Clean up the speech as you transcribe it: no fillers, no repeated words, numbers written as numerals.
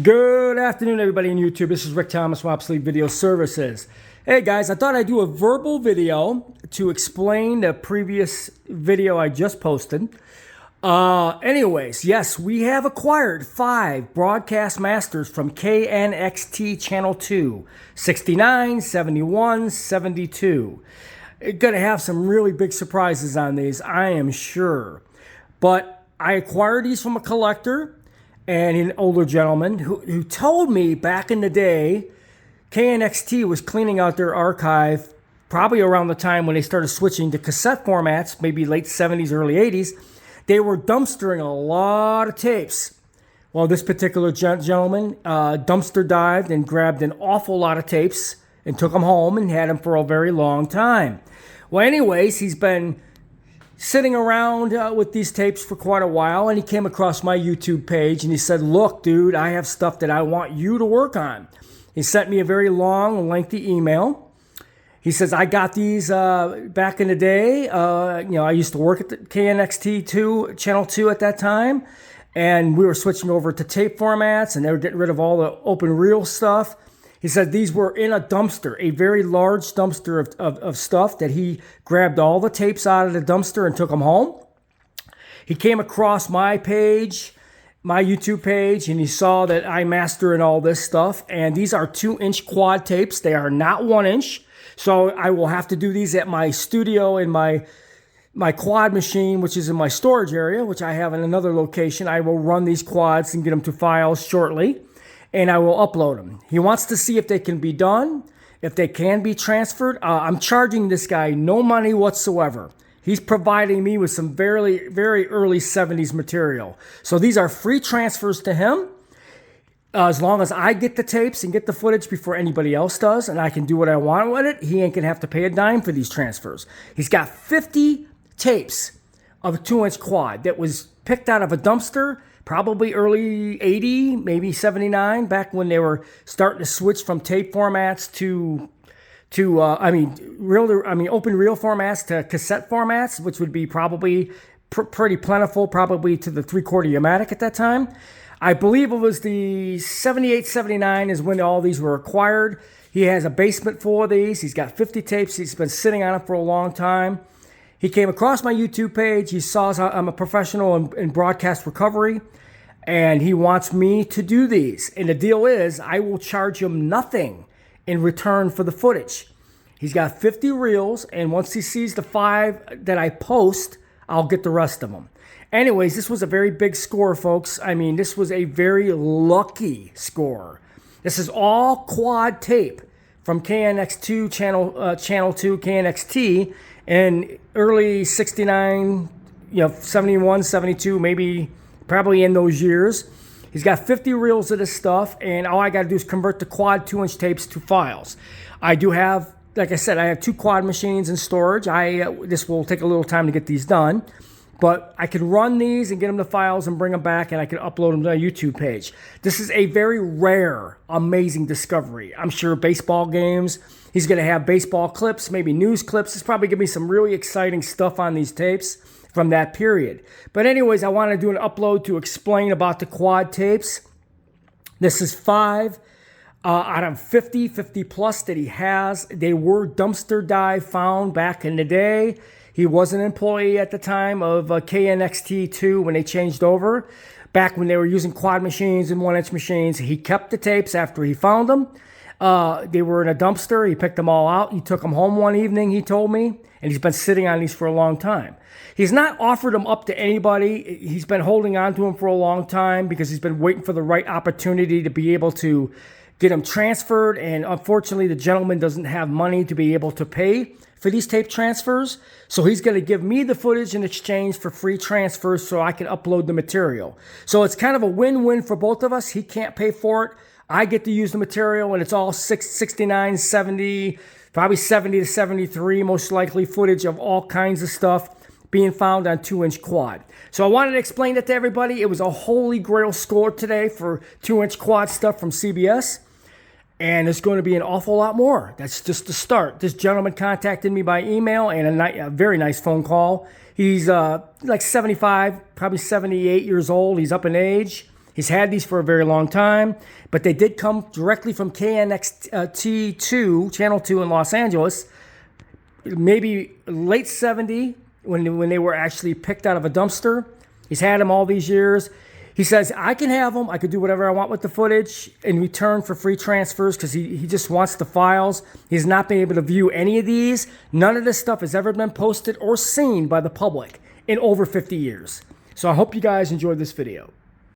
Good afternoon, everybody on YouTube. This is Rick Thomas from Obsolete Video Services. Hey guys, I thought I'd do a verbal video to explain the previous video I just posted. Anyways, yes, we have acquired 5 broadcast masters from KNXT Channel 2, 69, 71, 72. Gonna have some really big surprises on these, I am sure. But I acquired these from a collector and an older gentleman who told me back in the day, KNXT was cleaning out their archive probably around the time when they started switching to cassette formats, maybe late 70s, early 80s. They were dumpstering a lot of tapes. Well, this particular gentleman dumpster dived and grabbed an awful lot of tapes and took them home and had them for a very long time. Well, anyways, he's been sitting around with these tapes for quite a while, and he came across my YouTube page and he said, "Look, dude, I have stuff that I want you to work on." He sent me a very long, lengthy email. He says, "I got these back in the day. I used to work at the KNXT Channel 2 at that time, and we were switching over to tape formats, and they were getting rid of all the open reel stuff." He said these were in a dumpster, a very large dumpster of stuff that he grabbed all the tapes out of the dumpster and took them home. He came across my page, my YouTube page, and he saw that I master in all this stuff. And these are 2-inch quad tapes. They are not 1-inch. So I will have to do these at my studio in my quad machine, which is in my storage area, which I have in another location. I will run these quads and get them to files shortly, and I will upload them. He wants to see if they can be done, if they can be transferred. I'm charging this guy no money whatsoever. He's providing me with some very, very early 70s material. So these are free transfers to him. As long as I get the tapes and get the footage before anybody else does, and I can do what I want with it, he ain't gonna have to pay a dime for these transfers. He's got 50 tapes of a 2-inch quad that was picked out of a dumpster, probably early 80, maybe 79, back when they were starting to switch from tape formats to open reel formats to cassette formats, which would be probably pretty plentiful, probably to the 3/4 Yamatic at that time. I believe it was the 78, 79 is when all these were acquired. He has a basement full of these. He's got 50 tapes. He's been sitting on them for a long time. He came across my YouTube page. He saw I'm a professional in broadcast recovery, and he wants me to do these. And the deal is, I will charge him nothing in return for the footage. He's got 50 reels, and once he sees the 5 that I post, I'll get the rest of them. Anyways, this was a very big score, folks. I mean, this was a very lucky score. This is all quad tape from KNX2 Channel 2 KNXT in early 69, 71, 72, maybe probably in those years. He's got 50 reels of this stuff, and all I got to do is convert the quad 2-inch tapes to files. I do have, like I said, I have 2 quad machines in storage. This will take a little time to get these done, but I can run these and get them to files and bring them back, and I can upload them to my YouTube page. This is a very rare, amazing discovery. I'm sure baseball games, he's going to have baseball clips, maybe news clips. There's probably going to be some really exciting stuff on these tapes from that period. But anyways, I want to do an upload to explain about the quad tapes. This is 5 out of 50 plus that he has. They were dumpster dive found back in the day. He was an employee at the time of KNXT2 when they changed over. Back when they were using quad machines and 1-inch machines, he kept the tapes after he found them. They were in a dumpster. He picked them all out. He took them home one evening, he told me, and he's been sitting on these for a long time. He's not offered them up to anybody. He's been holding on to them for a long time because he's been waiting for the right opportunity to be able to get them transferred. And unfortunately, the gentleman doesn't have money to be able to pay for these tape transfers. So he's going to give me the footage in exchange for free transfers so I can upload the material. So it's kind of a win-win for both of us. He can't pay for it. I get to use the material, and it's all 69, 70, probably 70 to 73, most likely footage of all kinds of stuff being found on 2-inch quad. So I wanted to explain that to everybody. It was a holy grail score today for 2-inch quad stuff from CBS. And there's going to be an awful lot more. That's just the start. This gentleman contacted me by email and a very nice phone call. He's like 75, probably 78 years old. He's up in age. He's had these for a very long time, but they did come directly from KNXT 2, Channel 2 in Los Angeles, maybe late 70 when they were actually picked out of a dumpster. He's had them all these years. He says, I can have them. I could do whatever I want with the footage in return for free transfers because he just wants the files. He's not been able to view any of these. None of this stuff has ever been posted or seen by the public in over 50 years. So I hope you guys enjoyed this video.